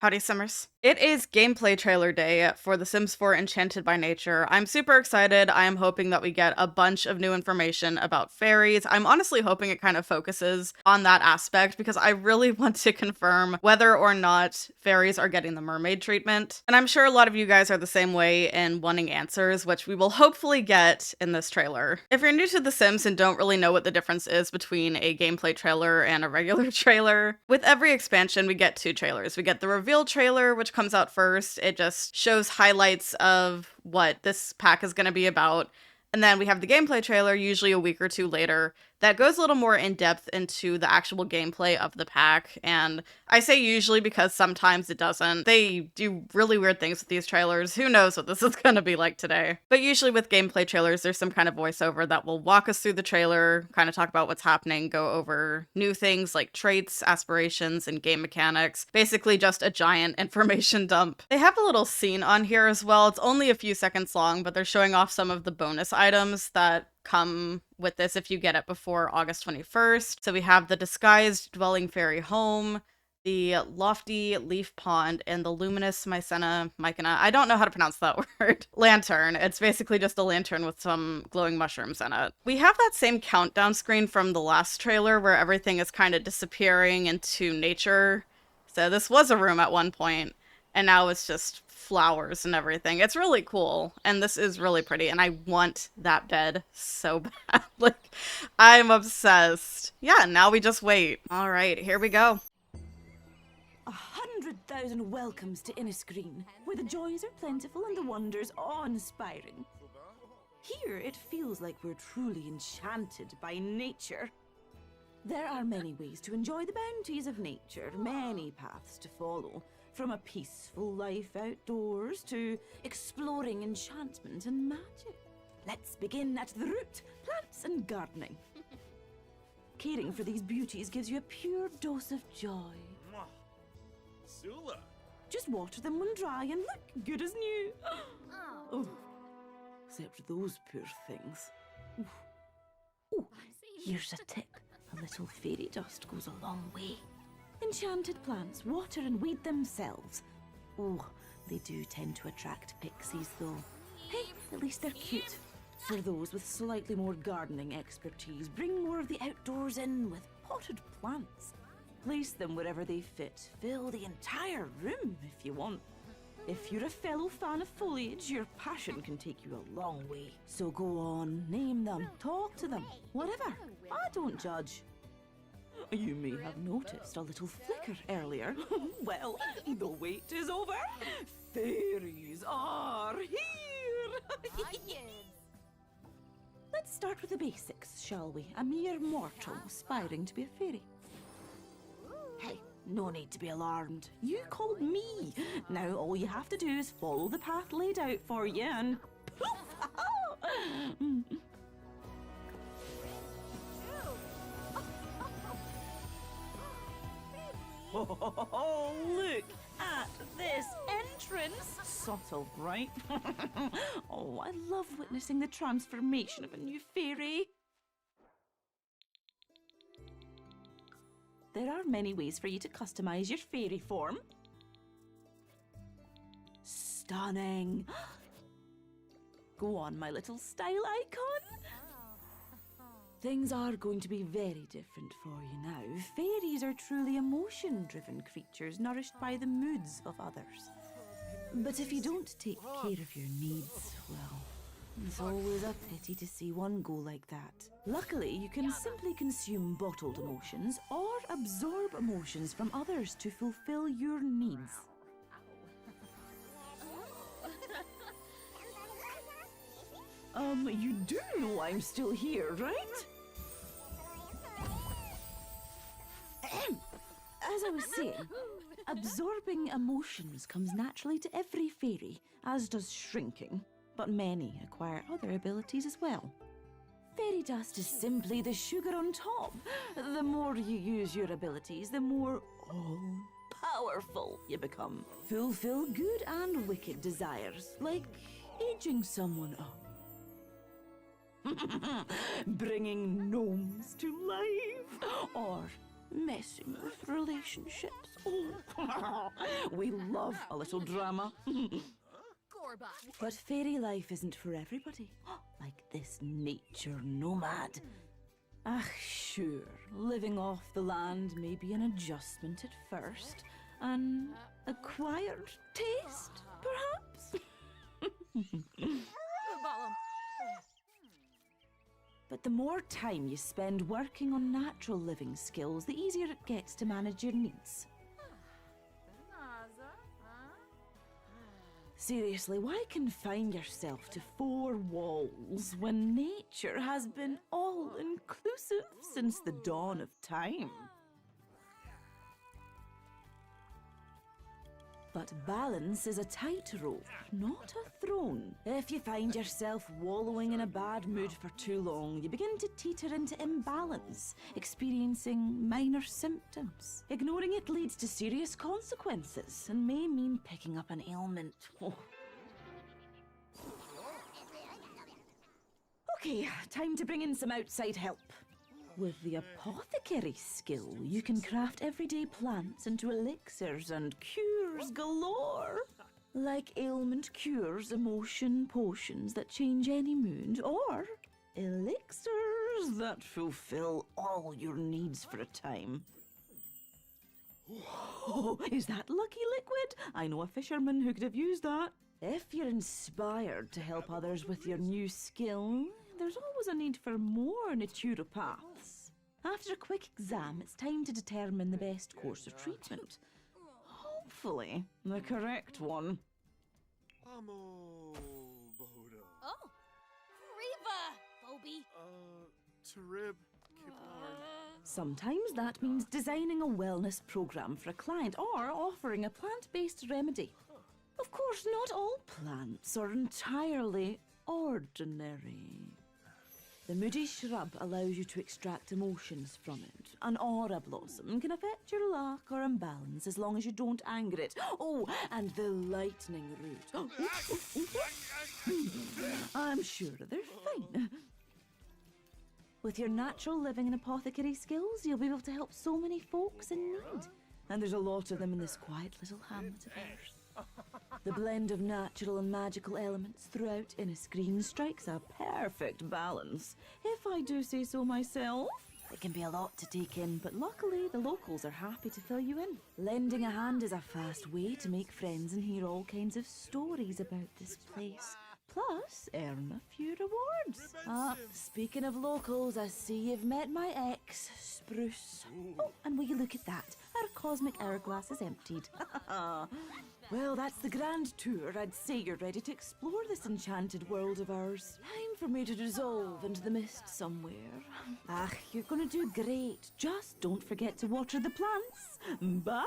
Howdy, Simmers. It is gameplay trailer day for The Sims 4 Enchanted by Nature. I'm super excited. I am hoping that we get a bunch of new information about fairies. I'm honestly hoping it kind of focuses on that aspect because I really want to confirm whether or not fairies are getting the mermaid treatment. And I'm sure a lot of you guys are the same way in wanting answers, which we will hopefully get in this trailer. If you're new to The Sims and don't really know what the difference is between a gameplay trailer and a regular trailer, with every expansion we get two trailers. We get the reveal trailer, which comes out first. It just shows highlights of what this pack is going to be about. And then we have the gameplay trailer, usually a week or two later, that goes a little more in depth into the actual gameplay of the pack. And I say usually because sometimes it doesn't. They do really weird things with these trailers. Who knows what this is going to be like today? But usually with gameplay trailers, there's some kind of voiceover that will walk us through the trailer, kind of talk about what's happening, go over new things like traits, aspirations, and game mechanics. Basically just a giant information dump. They have a little scene on here as well. It's only a few seconds long, but they're showing off some of the bonus items that come with this if you get it before August 21st. So we have the disguised dwelling fairy home, the lofty leaf pond, and the luminous mycena. I don't know how to pronounce that word. Lantern. It's basically just a lantern with some glowing mushrooms in it. We have that same countdown screen from the last trailer where everything is kind of disappearing into nature. So this was a room at one point, and now it's just flowers and everything. It's really cool, and this is really pretty, and I want that bed so bad. Like, I'm obsessed. Yeah, now we just wait. All right, here we go. 100,000 welcomes to Innisgreen, where the joys are plentiful and the wonders awe-inspiring. Here, it feels like we're truly enchanted by nature. There are many ways to enjoy the bounties of nature, many paths to follow. From a peaceful life outdoors to exploring enchantment and magic. Let's begin at the root, plants and gardening. Caring for these beauties gives you a pure dose of joy. Sula. Just water them when dry and look good as new. Oh, except those poor things. Oh, here's a tip. A little fairy dust goes a long way. Enchanted plants water and weed themselves. Oh, they do tend to attract pixies though. Hey, at least they're cute. For those with slightly more gardening expertise, bring more of the outdoors in with potted plants. Place them wherever they fit. Fill the entire room if you want. If you're a fellow fan of foliage, your passion can take you a long way. So go on, name them, talk to them, whatever. I don't judge. You may have noticed a little flicker earlier. Well, the wait is over. Fairies are here. Let's start with the basics, shall we? A mere mortal aspiring to be a fairy. Hey, no need to be alarmed. You called me. Now all you have to do is follow the path laid out for you and poof! Oh, look at this entrance! Subtle, right? Oh, I love witnessing the transformation of a new fairy. There are many ways for you to customize your fairy form. Stunning! Go on, my little style icon. Things are going to be very different for you now. Fairies are truly emotion-driven creatures nourished by the moods of others. But if you don't take care of your needs, well, it's always a pity to see one go like that. Luckily, you can simply consume bottled emotions or absorb emotions from others to fulfill your needs. You do know I'm still here, right? As I was saying, absorbing emotions comes naturally to every fairy, as does shrinking, but many acquire other abilities as well. Fairy dust is simply the sugar on top. The more you use your abilities, the more all-powerful you become. Fulfill good and wicked desires, like aging someone up. Bringing gnomes to life, or messing with relationships. Oh, we love a little drama. But fairy life isn't for everybody. Like this nature nomad. Ah, sure, living off the land may be an adjustment at first. An acquired taste, perhaps? But the more time you spend working on natural living skills, the easier it gets to manage your needs. Seriously, why confine yourself to 4 walls when nature has been all-inclusive since the dawn of time? But balance is a tightrope, not a throne. If you find yourself wallowing in a bad mood for too long, you begin to teeter into imbalance, experiencing minor symptoms. Ignoring it leads to serious consequences and may mean picking up an ailment. Oh. Okay, time to bring in some outside help. With the apothecary skill, you can craft everyday plants into elixirs and cures galore. Like ailment cures, emotion potions that change any mood, or elixirs that fulfill all your needs for a time. Oh, is that lucky liquid? I know a fisherman who could have used that. If you're inspired to help others with your new skill, there's always a need for more naturopaths. After a quick exam, it's time to determine the best course of treatment. Hopefully, the correct one. Amo Boda. Oh, Riva, Bobby. Tarib Kiplarn. Sometimes that means designing a wellness program for a client or offering a plant-based remedy. Of course, not all plants are entirely ordinary. The moody shrub allows you to extract emotions from it. An aura blossom can affect your luck or imbalance as long as you don't anger it. Oh, and the lightning root. I'm sure they're fine. With your natural living and apothecary skills, you'll be able to help so many folks in need. And there's a lot of them in this quiet little hamlet of ours. The blend of natural and magical elements throughout Innisgreen strikes a perfect balance, if I do say so myself. It can be a lot to take in, but luckily the locals are happy to fill you in. Lending a hand is a fast way to make friends and hear all kinds of stories about this place. Plus, earn a few rewards. Speaking of locals, I see you've met my ex, Spruce. Oh, and will you look at that? Our cosmic hourglass is emptied. Well, that's the grand tour. I'd say you're ready to explore this enchanted world of ours. Time for me to dissolve into the mist somewhere. You're gonna do great. Just don't forget to water the plants. Bye!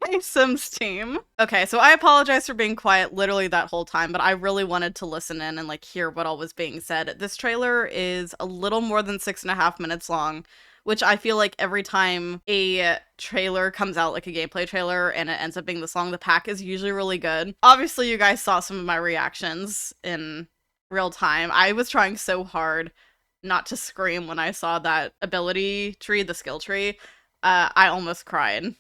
Okay, Sims team. Okay, so I apologize for being quiet literally that whole time, but I really wanted to listen in and like hear what all was being said. This trailer is a little more than 6.5 minutes long, which I feel like every time a trailer comes out, like a gameplay trailer, and it ends up being this long, the pack is usually really good. Obviously, you guys saw some of my reactions in real time. I was trying so hard not to scream when I saw that ability tree, the skill tree. I almost cried.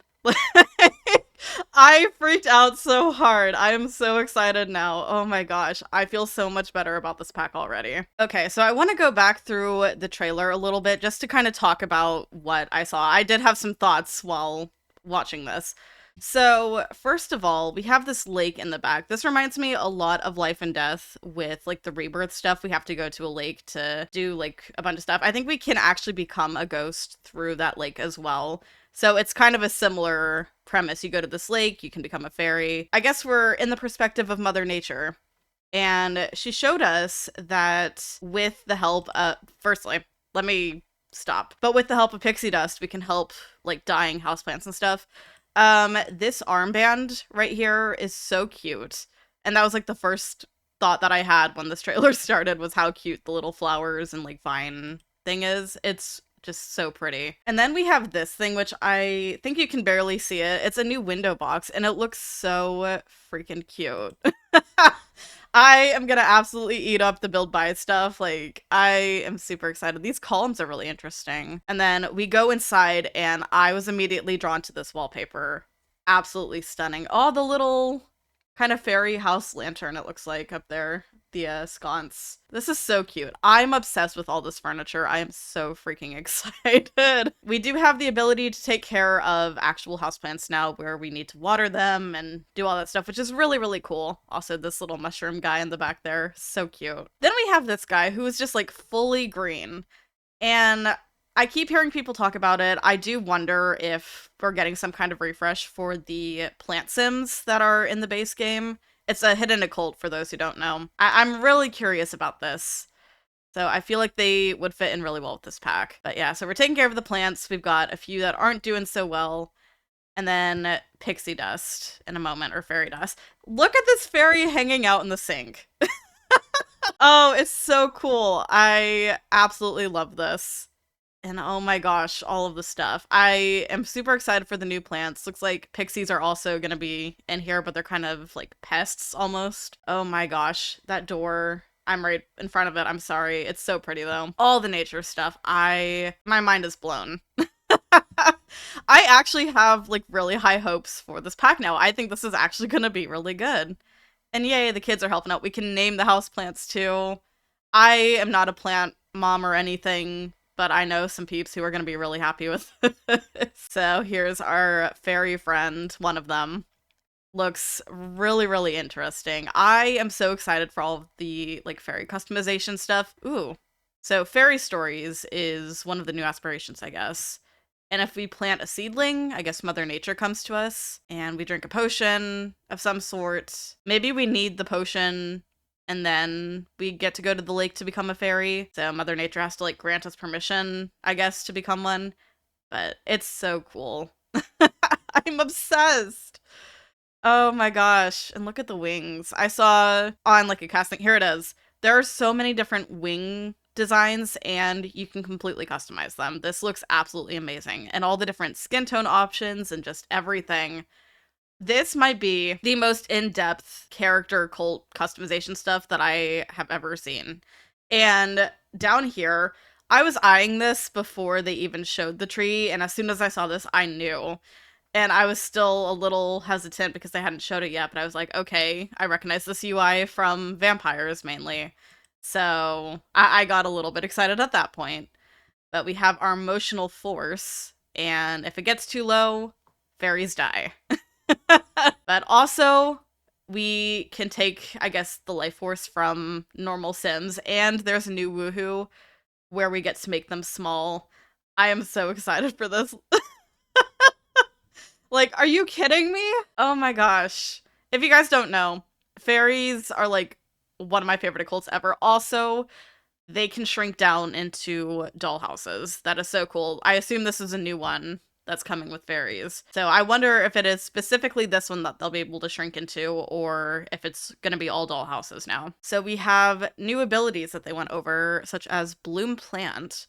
I freaked out so hard. I am so excited now. Oh my gosh. I feel so much better about this pack already. Okay, so I want to go back through the trailer a little bit just to kind of talk about what I saw. I did have some thoughts while watching this. So, first of all, we have this lake in the back. This reminds me a lot of Life and Death with, like, the rebirth stuff. We have to go to a lake to do, like, a bunch of stuff. I think we can actually become a ghost through that lake as well. So it's kind of a similar premise. You go to this lake, you can become a fairy. I guess we're in the perspective of Mother Nature. And she showed us that with the help of, firstly, let me stop. But with the help of pixie dust, we can help, like, dying houseplants and stuff. This armband right here is so cute. And that was, like, the first thought that I had when this trailer started was how cute the little flowers and, like, vine thing is. It's just so pretty. And then we have this thing, which I think you can barely see it. It's a new window box, and it looks so freaking cute. I am gonna absolutely eat up the build buy stuff. Like, I am super excited. These columns are really interesting. And then we go inside, and I was immediately drawn to this wallpaper. Absolutely stunning. Oh, the little kind of fairy house lantern, it looks like, up there. The sconce. This is so cute. I'm obsessed with all this furniture. I am so freaking excited. We do have the ability to take care of actual houseplants now where we need to water them and do all that stuff, which is really, really cool. Also, this little mushroom guy in the back there, so cute. Then we have this guy who is just like fully green. And I keep hearing people talk about it. I do wonder if we're getting some kind of refresh for the plant sims that are in the base game. It's a hidden occult for those who don't know. I'm really curious about this. So I feel like they would fit in really well with this pack. But yeah, so we're taking care of the plants. We've got a few that aren't doing so well. And then pixie dust in a moment, or fairy dust. Look at this fairy hanging out in the sink. Oh, it's so cool. I absolutely love this. And oh my gosh, all of the stuff. I am super excited for the new plants. Looks like pixies are also going to be in here, but they're kind of like pests almost. Oh my gosh, that door. I'm right in front of it. I'm sorry. It's so pretty though. All the nature stuff. My mind is blown. I actually have like really high hopes for this pack now. I think this is actually going to be really good. And yay, the kids are helping out. We can name the houseplants too. I am not a plant mom or anything, but I know some peeps who are going to be really happy with this. So here's our fairy friend, one of them. Looks really, really interesting. I am so excited for all of the like fairy customization stuff. Ooh. So fairy stories is one of the new aspirations, I guess. And if we plant a seedling, I guess Mother Nature comes to us and we drink a potion of some sort. Maybe we need the potion and then we get to go to the lake to become a fairy. So Mother Nature has to like grant us permission, I guess, to become one. But it's so cool. I'm obsessed. Oh my gosh. And look at the wings. I saw on like a casting. Here it is. There are so many different wing designs and you can completely customize them. This looks absolutely amazing. And all the different skin tone options and just everything. This might be the most in-depth character cult customization stuff that I have ever seen. And down here, I was eyeing this before they even showed the tree, and as soon as I saw this, I knew. And I was still a little hesitant because they hadn't showed it yet, but I was like, okay, I recognize this UI from vampires mainly. So I got a little bit excited at that point. But we have our emotional force, and if it gets too low, fairies die. But also, we can take, I guess, the life force from normal Sims, and there's a new woohoo where we get to make them small. I am so excited for this. Like, are you kidding me? Oh my gosh. If you guys don't know, fairies are like one of my favorite cults ever. Also, they can shrink down into dollhouses. That is so cool. I assume this is a new one that's coming with fairies. So I wonder if it is specifically this one that they'll be able to shrink into, or if it's going to be all dollhouses now. So we have new abilities that they went over, such as Bloom Plant.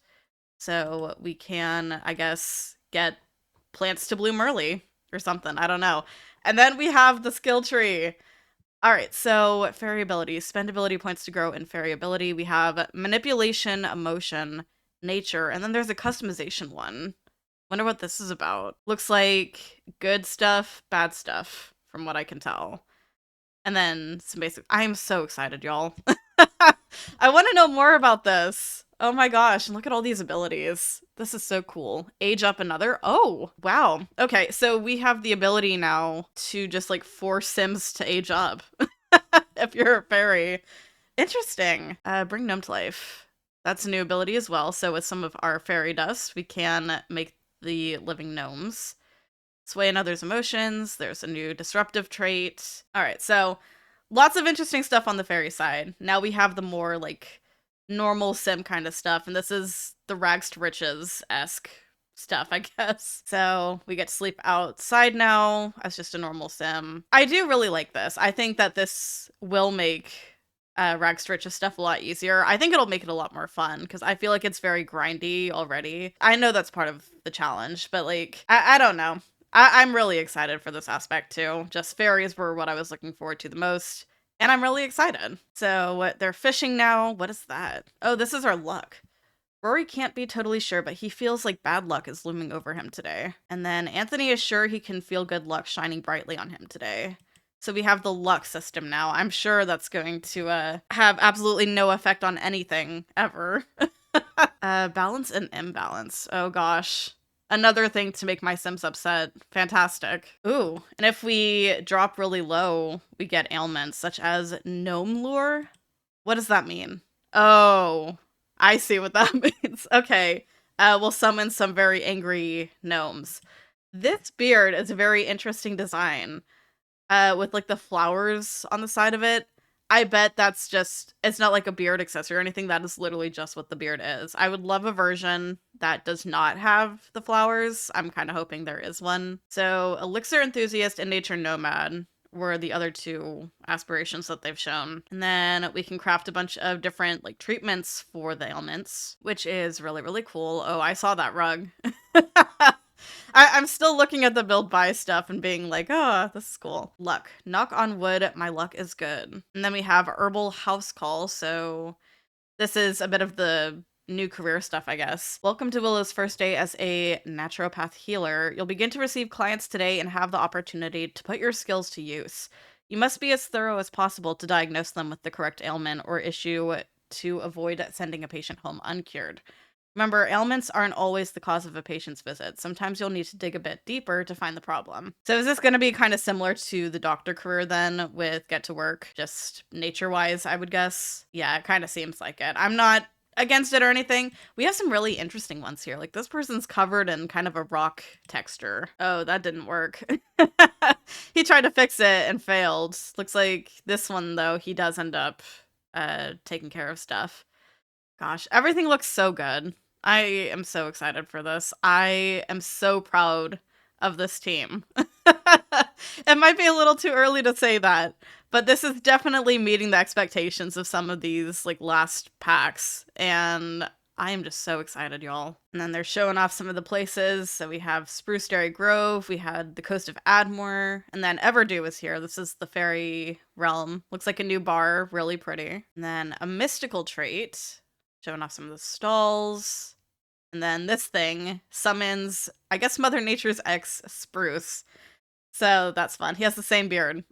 So we can, I guess, get plants to bloom early or something. I don't know. And then we have the skill tree. All right, so fairy abilities. Spend ability points to grow in fairy ability. We have manipulation, emotion, nature, and then there's a customization one. Wonder what this is about. Looks like good stuff, bad stuff, from what I can tell. And then some basic. I am so excited, y'all. I want to know more about this. Oh my gosh, and look at all these abilities. This is so cool. Age up another. Oh, wow. Okay, so we have the ability now to just like force Sims to age up. If you're a fairy. Interesting. Bring gnome to life. That's a new ability as well. So with some of our fairy dust, we can make the living gnomes. Sway another's emotions. There's a new disruptive trait. All right, so lots of interesting stuff on the fairy side. Now we have the more like normal sim kind of stuff, and this is the rags to riches-esque stuff, I guess. So we get to sleep outside now as just a normal sim. I do really like this. I think that this will make rags to riches stuff a lot easier. I think it'll make it a lot more fun because I feel like it's very grindy already. I know that's part of the challenge, but like, I don't know. I'm really excited for this aspect too. Just fairies were what I was looking forward to the most. And I'm really excited. So they're fishing now. What is that? Oh, this is our luck. Rory can't be totally sure, but he feels like bad luck is looming over him today. And then Anthony is sure he can feel good luck shining brightly on him today. So we have the luck system now. I'm sure that's going to have absolutely no effect on anything ever. Balance and imbalance. Oh gosh. Another thing to make my Sims upset. Fantastic. Ooh, and if we drop really low, we get ailments such as gnome lure. What does that mean? Oh, I see what that means. Okay, we'll summon some very angry gnomes. This beard is a very interesting design, with like the flowers on the side of it. I bet that's just, it's not like a beard accessory or anything. That is literally just what the beard is. I would love a version that does not have the flowers. I'm kind of hoping there is one. So Elixir Enthusiast and Nature Nomad were the other two aspirations that they've shown. And then we can craft a bunch of different like treatments for the ailments, which is really, really cool. Oh, I saw that rug. I'm still looking at the build buy stuff and being like, oh, this is cool. Luck. Knock on wood, my luck is good. And then we have herbal house call. So this is a bit of the new career stuff, I guess. Welcome to Willow's first day as a naturopath healer. You'll begin to receive clients today and have the opportunity to put your skills to use. You must be as thorough as possible to diagnose them with the correct ailment or issue to avoid sending a patient home uncured. Remember, ailments aren't always the cause of a patient's visit. Sometimes you'll need to dig a bit deeper to find the problem. So is this going to be kind of similar to the doctor career then with Get to Work, just nature-wise, I would guess? Yeah, it kind of seems like it. I'm not against it or anything. We have some really interesting ones here. Like this person's covered in kind of a rock texture. Oh, that didn't work. He tried to fix it and failed. Looks like this one, though, he does end up taking care of stuff. Gosh, everything looks so good. I am so excited for this. I am so proud of this team. It might be a little too early to say that, but this is definitely meeting the expectations of some of these like last packs, and I am just so excited, y'all. And then they're showing off some of the places. So we have Spruceberry Grove, we had the coast of Admore, and then Everdew is here. This is the fairy realm. Looks like a new bar, really pretty. And then a mystical trait. Showing off some of the stalls. And then this thing summons, I guess, Mother Nature's ex, Spruce. So that's fun. He has the same beard.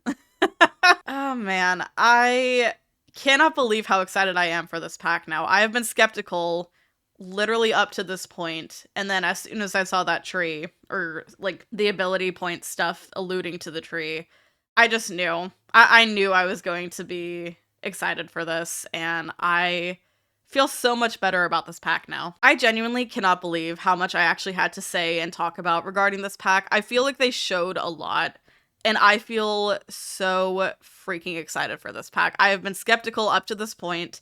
Oh man, I cannot believe how excited I am for this pack now. I have been skeptical literally up to this point, and then as soon as I saw that tree, or like the ability point stuff alluding to the tree, I just knew. I knew I was going to be excited for this, and I feel so much better about this pack now. I genuinely cannot believe how much I actually had to say and talk about regarding this pack. I feel like they showed a lot, and I feel so freaking excited for this pack. I have been skeptical up to this point,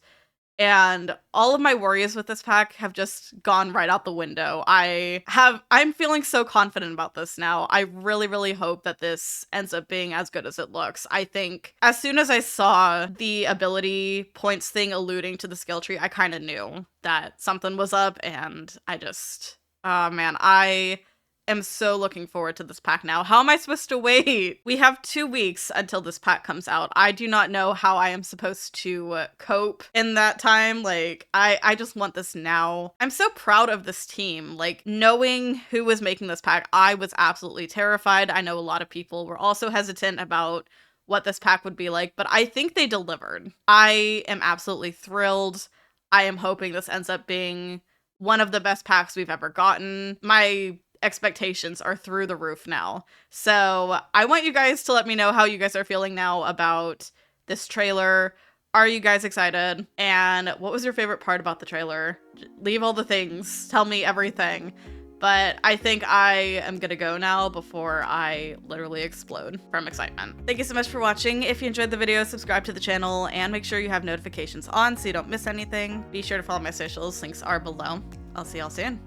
and all of my worries with this pack have just gone right out the window. I'm feeling so confident about this now. I really, really hope that this ends up being as good as it looks. I think as soon as I saw the ability points thing alluding to the skill tree, I kind of knew that something was up, and oh man, I am so looking forward to this pack now. How am I supposed to wait? We have 2 weeks until this pack comes out. I do not know how I am supposed to cope in that time. Like, I just want this now. I'm so proud of this team. Like, knowing who was making this pack, I was absolutely terrified. I know a lot of people were also hesitant about what this pack would be like, but I think they delivered. I am absolutely thrilled. I am hoping this ends up being one of the best packs we've ever gotten. My expectations are through the roof now. So I want you guys to let me know how you guys are feeling now about this trailer. Are you guys excited? And what was your favorite part about the trailer? Leave all the things. Tell me everything. But I think I am gonna go now before I literally explode from excitement. Thank you so much for watching. If you enjoyed the video, subscribe to the channel and make sure you have notifications on so you don't miss anything. Be sure to follow my socials. Links are below. I'll see y'all soon.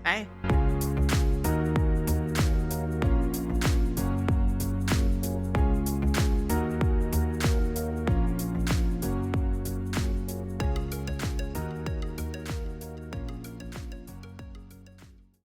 Bye.